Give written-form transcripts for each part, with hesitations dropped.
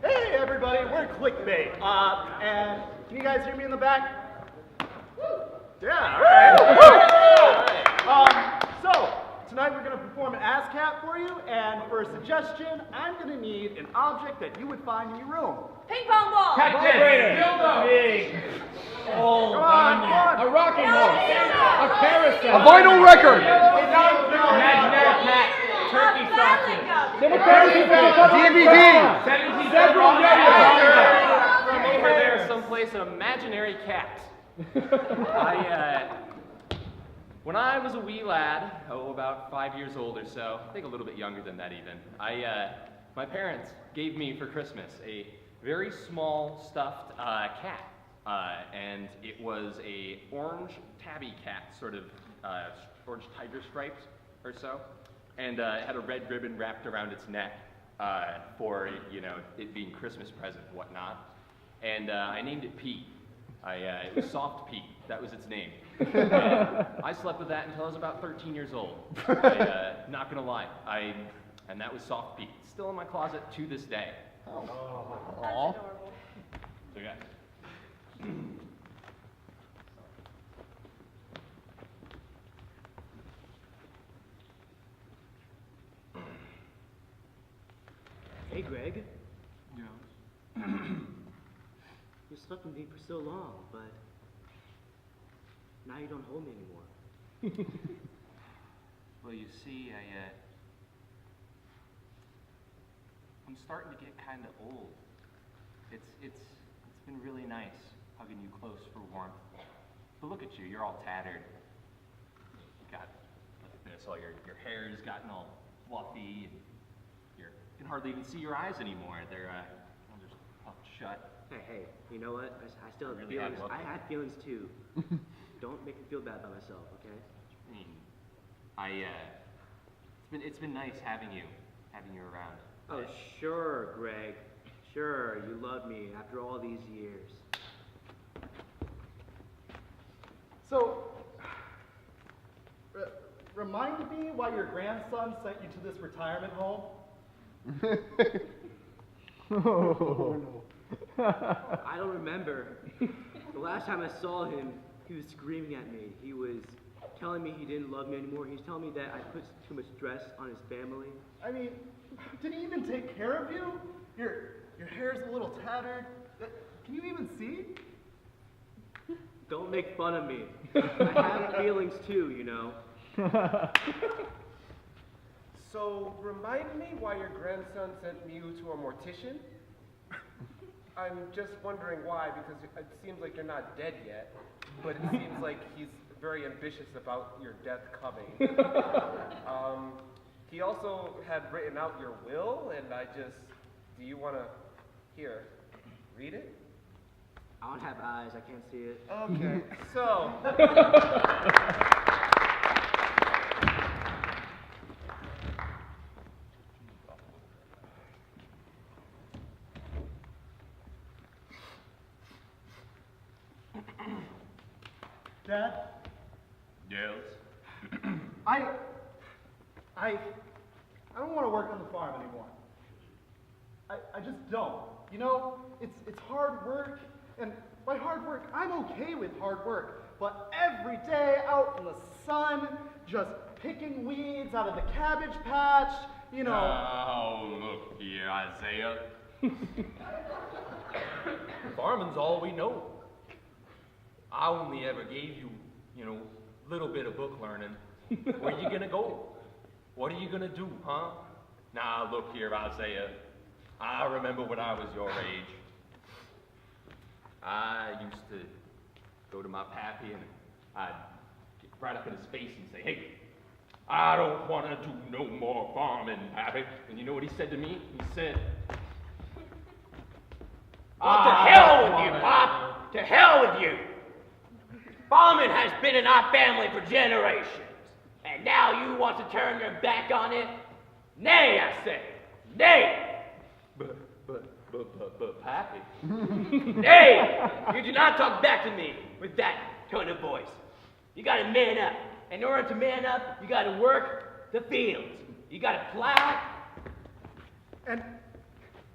Hey everybody, we're Clique. And can you guys hear me in the back? Yeah, alright. So, tonight we're going to perform an ASCAP for you, and for a suggestion, I'm going to need an object that you would find in your room. Ping pong ball! Big. Oh, Come on. a rocking horse, a carousel, A vinyl record. imaginary cat, turkey sausage, DVD. Over there someplace, an imaginary cat. When I was a wee lad, about 5 years old or so, I think a little bit younger than that even, my parents gave me for Christmas a very small stuffed cat. And it was a orange tabby cat, sort of orange tiger stripes or so. And it had a red ribbon wrapped around its neck for, it being Christmas present and whatnot. And I named it Pete. It was Soft Pete. That was its name. And I slept with that until I was about 13 years old. Not gonna lie. And that was Soft Pete. It's still in my closet to this day. That's adorable. So yeah. Hey, Greg. Yeah. You slept with me for so long, but now you don't hold me anymore. Well, you see, I'm starting to get kind of old. It's been really nice hugging you close for warmth. But look at you, you're all tattered. You got this, all your hair's gotten all fluffy, and you can hardly even see your eyes anymore. They're just puffed shut. Hey, you know what? I still have Really feelings. had I had feelings too. Don't make me feel bad about myself, okay? I mean, it's been nice having you around. Oh, sure, Greg. Sure, you love me after all these years. So, remind me why your grandson sent you to this retirement home? I don't remember. The last time I saw him, he was screaming at me. He was telling me he didn't love me anymore. He was telling me that I put too much stress on his family. I mean, did he even take care of you? Your hair's a little tattered. Can you even see? Don't make fun of me. I have feelings too, you know. So, remind me why your grandson sent you to a mortician? I'm just wondering why, because it seems like you're not dead yet, but it seems like he's very ambitious about your death coming. He also had written out your will, and do you want to, read it? I don't have eyes, I can't see it. Okay, so. Dad? Yes. I don't want to work on the farm anymore. I just don't. You know, it's hard work, and by hard work, I'm okay with hard work, but every day out in the sun, just picking weeds out of the cabbage patch, you know. Oh, look here, Isaiah. Farming's all we know. I only ever gave you, little bit of book learning. Where you gonna go? What are you gonna do, huh? Now, look here, Isaiah. I remember when I was your age. I used to go to my pappy and I'd get right up in his face and say, hey, I don't want to do no more farming, pappy. And you know what he said to me? He said, well, to hell with you, Pop. To hell with you. Farming has been in our family for generations. And now you want to turn your back on it? Nay, I say. Nay. But, Pappy. Nay, you do not talk back to me with that tone of voice. You gotta man up. In order to man up, you gotta work the fields. You gotta plow And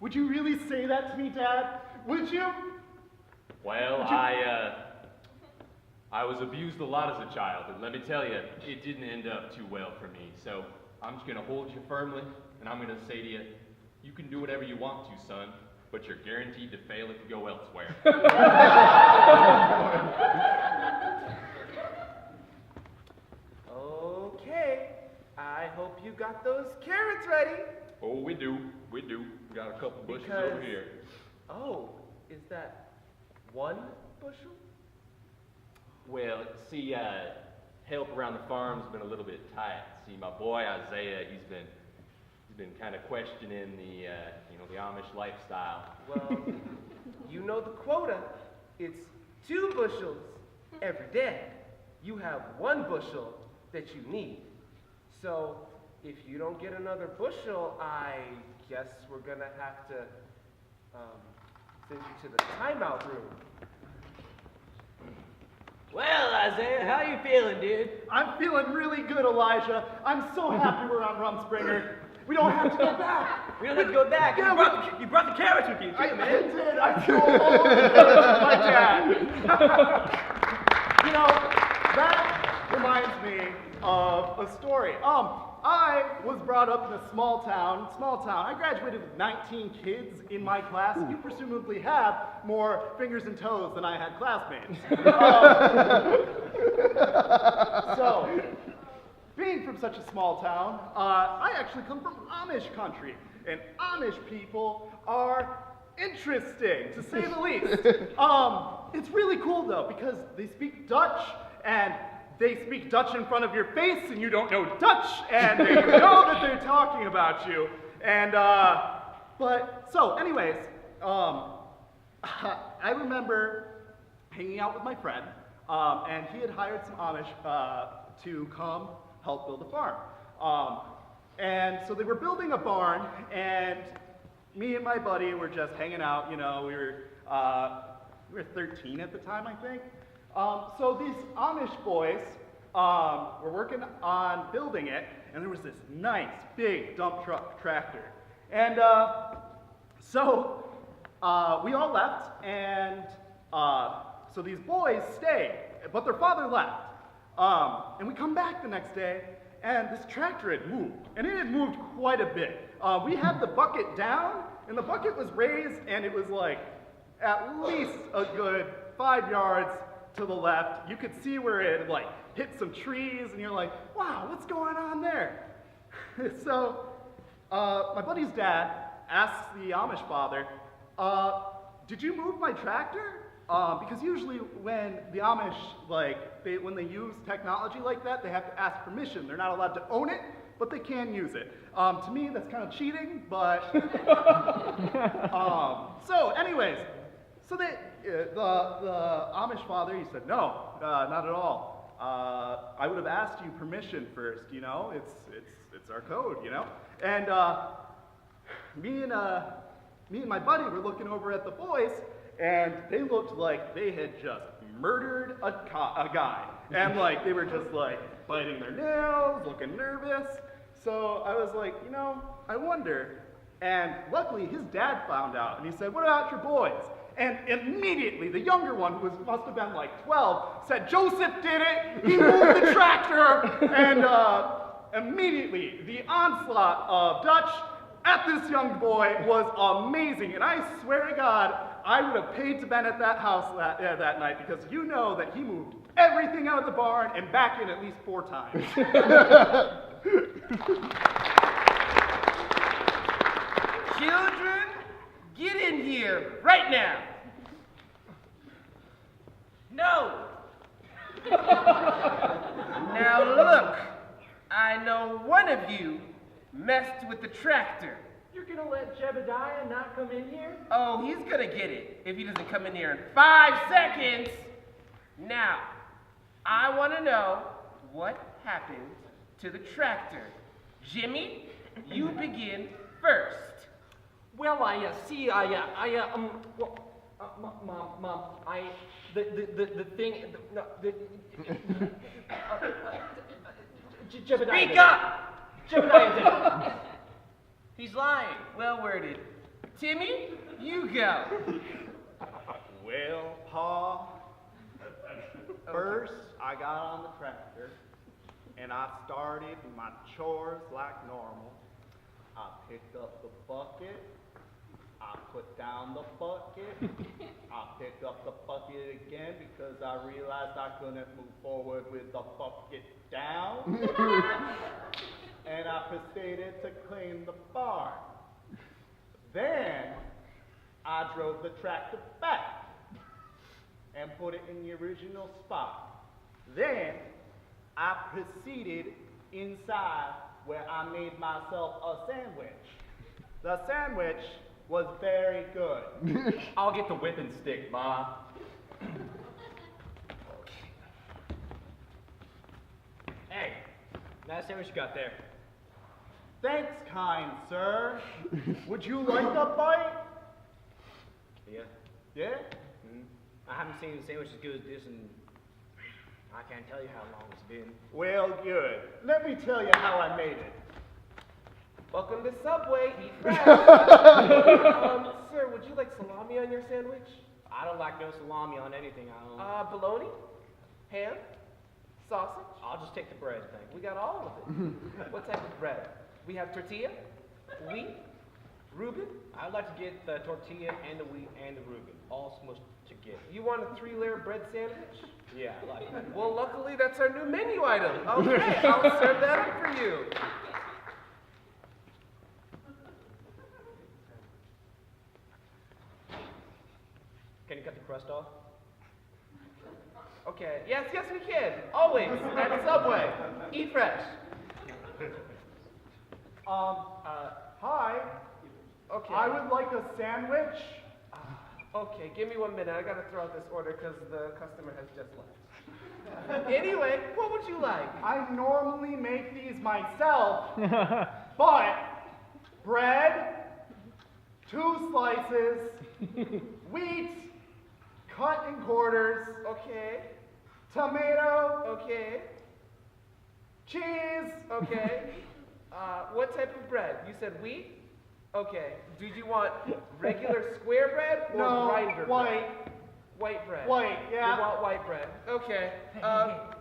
would you really say that to me, Dad? Would you? Well, I was abused a lot as a child, and let me tell you, it didn't end up too well for me. So I'm just gonna hold you firmly, and I'm gonna say to you, you can do whatever you want to, son, but you're guaranteed to fail if you go elsewhere. Okay, I hope you got those carrots ready. Oh, we do. We got a couple bushes Because- over here. Oh, is that one bushel? Well, see, help around the farm's been a little bit tight. See, my boy Isaiah, he's been kind of questioning the Amish lifestyle. Well, you know the quota. It's 2 bushels every day. You have 1 bushel that you need. So, if you don't get another bushel, I guess we're gonna have to send you to the timeout room. Well, Isaiah, how you feeling, dude? I'm feeling really good, Elijah. I'm so happy we're on Rumspringer. We don't have to go back. We don't have to go back. Yeah, you brought the carrots with you, too, I man. did. I stole all the carrots from my dad. You know, that reminds me of a story. I was brought up in a small town. I graduated with 19 kids in my class. You presumably have more fingers and toes than I had classmates. So, being from such a small town, I actually come from Amish country. And Amish people are interesting, to say the least. It's really cool, though, because they speak Dutch, and they speak Dutch in front of your face, and you don't know Dutch, and you know that they're talking about you. And, anyways, I remember hanging out with my friend, and he had hired some Amish to come help build a farm. And so they were building a barn, and me and my buddy were just hanging out. You know, we were 13 at the time, I think. So these Amish boys were working on building it, and there was this nice big dump truck tractor. And so we all left, and so these boys stayed, but their father left. And we come back the next day, and this tractor had moved, and it had moved quite a bit. We had the bucket down, and the bucket was raised, and it was like at least a good 5 yards to the left. You could see where it like hit some trees, and you're like, wow, what's going on there? So my buddy's dad asks the Amish father, did you move my tractor? Because usually when the Amish, when they use technology like that, they have to ask permission. They're not allowed to own it, but they can use it. To me, that's kind of cheating, but... so anyways, so the Amish father, he said, no, not at all. I would have asked you permission first, you know? It's our code, you know? And me and my buddy were looking over at the boys, and they looked like they had just murdered a guy. And they were just biting their nails, looking nervous. So I was like, you know, I wonder. And luckily his dad found out, and he said, what about your boys? And immediately the younger one, who must have been 12, said, Joseph did it, he moved the tractor. And immediately the onslaught of Dutch at this young boy was amazing. And I swear to God, I would have paid to been at that house that night, because you know that he moved everything out of the barn and back in at least 4 times. Children, get in here right now. No. Now look, I know one of you messed with the tractor. You're gonna let Jebediah not come in here? Oh, he's gonna get it if he doesn't come in here in 5 seconds. Now, I want to know what happened to the tractor. Jimmy, you begin first. Well, Mom, the thing, Jebediah. Speak up! Jebediah did it. He's lying. Well worded. Timmy, you go. Well, Pa, first I got on the tractor and I started my chores like normal. I picked up the bucket, I put down the bucket, I picked up the bucket again because I realized I couldn't move forward with the bucket down. And I proceeded to clean the barn. Then I drove the tractor back and put it in the original spot. Then I proceeded inside where I made myself a sandwich. The sandwich was very good. I'll get the whipping stick, Ma. Hey, nice sandwich you got there. Thanks, kind sir. Would you like a bite? Yeah. Yeah? I haven't seen a sandwich as good as this in, I can't tell you how long it's been. Well, good. Let me tell you how I made it. Welcome to Subway, eat fresh. Sir, would you like salami on your sandwich? I don't like no salami on anything. Bologna? Ham? Sausage? I'll just take the bread, thank you. We got all of it. What type of bread? We have tortilla, wheat, Reuben. I'd like to get the tortilla and the wheat and the Reuben, all smushed together. You want a 3-layer bread sandwich? Yeah, I like that. Well, luckily that's our new menu item. Okay, I'll serve that up for you. Can you cut the crust off? Okay, yes, we can. Always at Subway. Eat fresh. Hi. Okay. I would like a sandwich. Okay, give me 1 minute. I gotta throw out this order because the customer has just left. Anyway, what would you like? I normally make these myself, but bread, 2 slices, wheat, cut in quarters, Okay, tomato, okay, cheese. okay. What type of bread? You said wheat? Okay. Did you want regular square bread or No, grinder white. bread? White bread. White, yeah. You want white bread. Okay.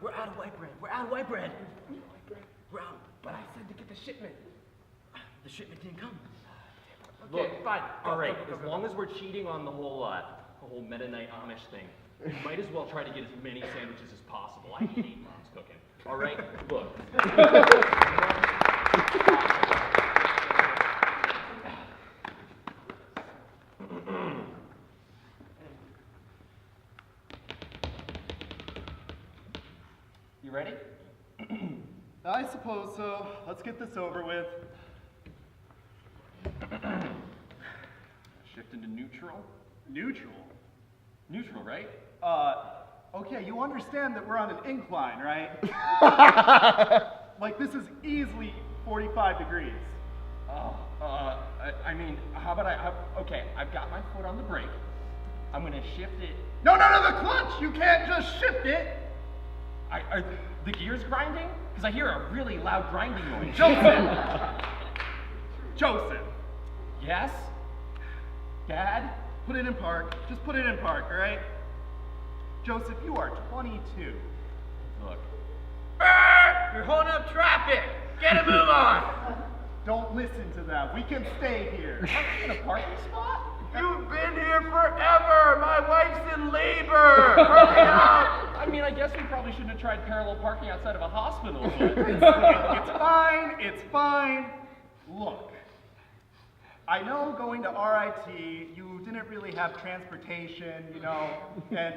We're out of white bread. We're out of white bread. We're out. But I said to get the shipment. The shipment didn't come. Okay, Look, fine. All right, Go, go, as go, long go. as we're cheating on the whole Mennonite Amish thing, we might as well try to get as many sandwiches as possible. I hate Mom's cooking. All right, look. You ready? I suppose so. Let's get this over with. Shift into neutral. Neutral. Neutral, right? Okay, you understand that we're on an incline, right? Like this is easily 45 degrees. I mean, how about okay, I've got my foot on the brake. I'm gonna shift it. No, the clutch! You can't just shift it! Are the gears grinding? Because I hear a really loud grinding noise. Joseph! Yes? Dad? Put it in park. Just put it in park, all right? Joseph, you are 22. Look. You're holding up traffic. Get a move on. Don't listen to them. We can stay here. In a parking spot? You've been here forever. My wife's in labor. Hurry up. I mean, I guess we probably shouldn't have tried parallel parking outside of a hospital, but... It's fine. Look, I know going to RIT, you didn't really have transportation, you know, and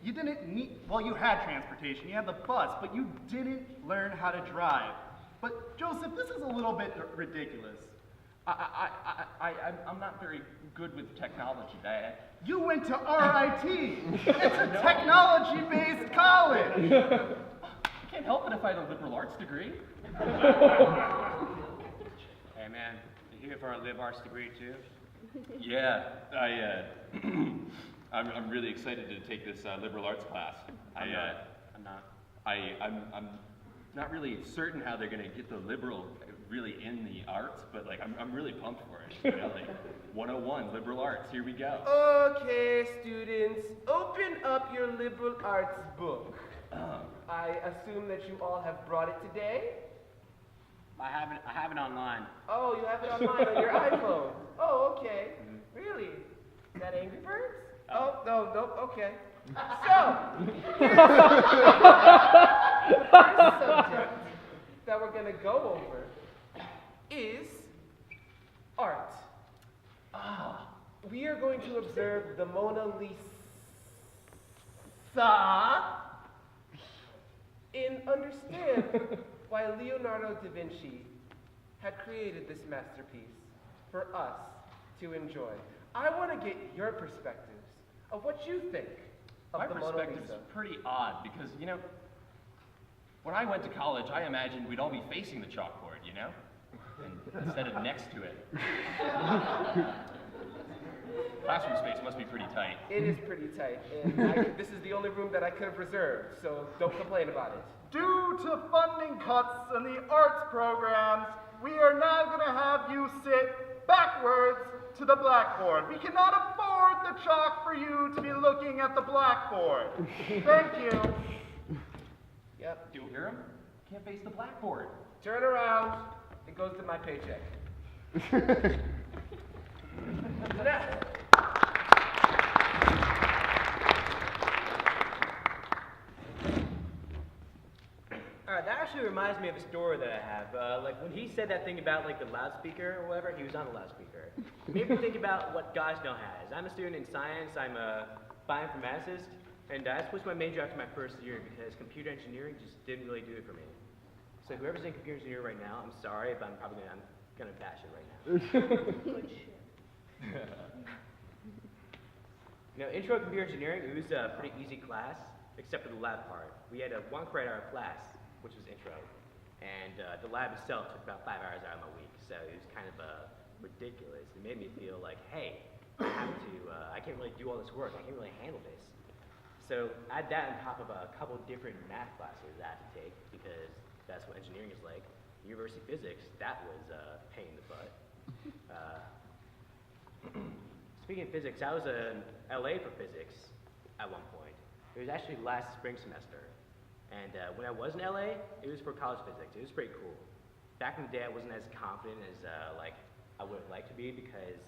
you didn't need, well, you had transportation, you had the bus, but you didn't learn how to drive. But Joseph, this is a little bit ridiculous. I'm not very good with technology, Dad. You went to RIT. It's a technology-based college. I can't help it if I had a liberal arts degree. Hey man, you here for a live arts degree too? Yeah, I'm really excited to take this liberal arts class. I'm not. I'm not really certain how they're going to get the liberal really in the arts, but like I'm really pumped for it. You know, like 101 liberal arts. Here we go. Okay, students, open up your liberal arts book. I assume that you all have brought it today. I have it online. Oh, you have it online on your iPhone. Oh, okay. Really? Is that Angry Birds? Oh, no, okay. So, here's the first subject that we're going to go over is art. We are going to observe the Mona Lisa and understand why Leonardo da Vinci had created this masterpiece for us to enjoy. I want to get your perspectives of what you think of My the Mona perspective is Lisa. pretty odd because, you know, when I went to college, I imagined we'd all be facing the chalkboard, you know? And instead of next to it. Classroom space must be pretty tight. It is pretty tight, and this is the only room that I could have reserved, so don't complain about it. Due to funding cuts in the arts programs, we are now going to have you sit backwards to the blackboard. We cannot afford the chalk for you to be looking at the blackboard. Thank you. Yep. Do you hear him? Can't face the blackboard. Turn around. It goes to my paycheck. Alright, that actually reminds me of a story that I have. Like when he said that thing about like the loudspeaker or whatever, he was on a loudspeaker. Made me think about what Gosnell has. I'm a student in science, I'm a bioinformaticist, and I switched my major after my first year because computer engineering just didn't really do it for me. So whoever's in computer engineering right now, I'm sorry, but I'm gonna bash it right now. Good shit. You know, intro to computer engineering, it was a pretty easy class, except for the lab part. We had a 1 credit hour class, which was intro, and the lab itself took about 5 hours out of my week, so it was kind of ridiculous. It made me feel like, hey, I can't really do all this work, I can't really handle this. So add that on top of a couple different math classes that I had to take, because that's what engineering is like. University physics, that was a pain in the butt. Speaking of physics, I was in LA for physics at one point. It was actually last spring semester. And when I was in LA, it was for college physics. It was pretty cool. Back in the day, I wasn't as confident as like I would have liked to be because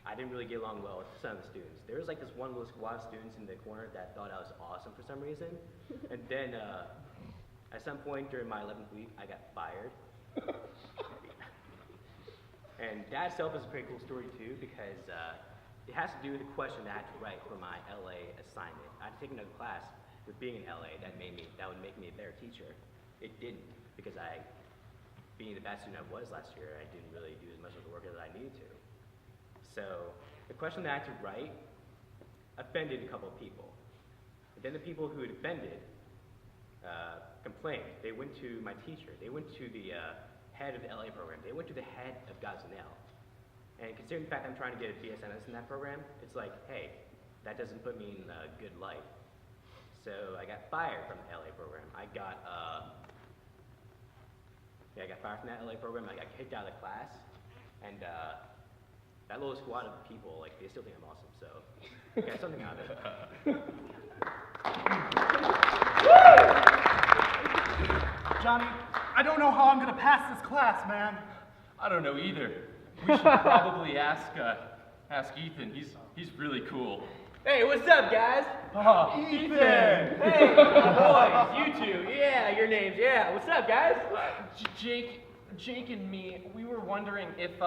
I didn't really get along well with some of the students. There was like this one little squad of students in the corner that thought I was awesome for some reason. And then at some point during my 11th week, I got fired. And that itself is a pretty cool story too because it has to do with the question that I had to write for my LA assignment. I had to take another class with being in LA that would make me a better teacher. It didn't because being the bad student I was last year, I didn't really do as much of the work as I needed to. So the question that I had to write offended a couple of people. And then the people who had offended complained. They went to my teacher. They went to the head of the LA program. They went to the head of Gosnell. And considering the fact I'm trying to get a BSNS in that program, it's like, hey, that doesn't put me in a good light. So I got fired from the LA program. I got fired from that LA program. I got kicked out of the class. And that little squad of people, like, they still think I'm awesome. So I got something out of it. Johnny, I don't know how I'm going to pass this class, man. I don't know either. We should probably ask Ethan. He's really cool. Hey, what's up, guys? Ethan! Hey, boys, you two. Yeah, your names. Yeah, what's up, guys? Jake and me, we were wondering if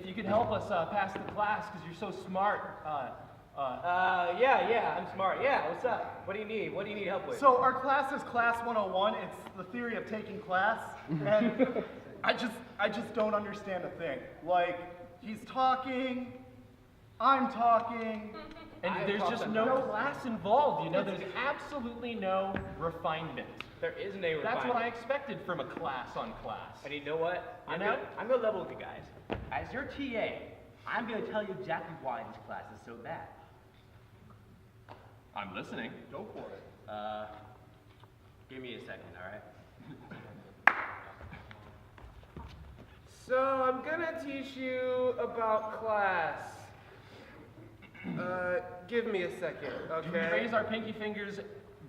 you could help us pass the class because you're so smart. Yeah, I'm smart. Yeah, what's up? What do you need? What do you need help with? So our class is Class 101. It's the theory of taking class. And I just don't understand a thing. Like, he's talking, I'm talking. And there's just no class involved, you know? There's absolutely no refinement. There isn't a refinement. That's what I expected from a class on class. And you know what? I'm know? gonna level with you guys. As your TA, I'm going to tell you exactly why this class is so bad. I'm listening. Go for it. Give me a second, all right? So I'm gonna teach you about class. Give me a second, Do we okay? raise our pinky fingers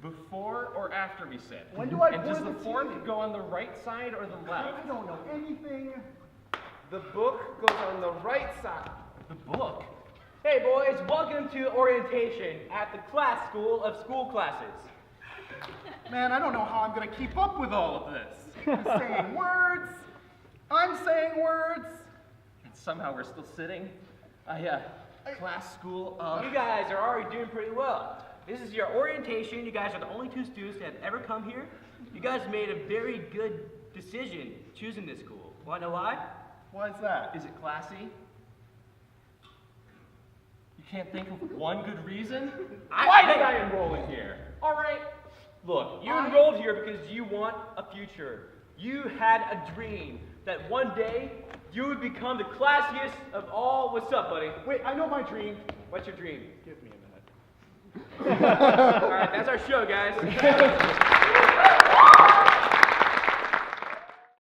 before or after we sit? When do I And does point the the fork teeth? go on the right side or the I left? don't know anything. The book goes on the right side. The book. Hey boys, welcome to orientation at the class school of school classes. Man, I don't know how I'm gonna keep up with all of this. You're saying words. I'm saying words. And somehow we're still sitting. Class school of... You guys are already doing pretty well. This is your orientation. You guys are the only two students that have ever come here. You guys made a very good decision choosing this school. Wanna know why? Why is that? Is it classy? You can't think of one good reason? Why did I enroll in here? All right. Look, you enrolled here because you want a future. You had a dream that one day you would become the classiest of all. What's up, buddy? Wait, I know my dream. What's your dream? Give me a minute. All right, that's our show, guys.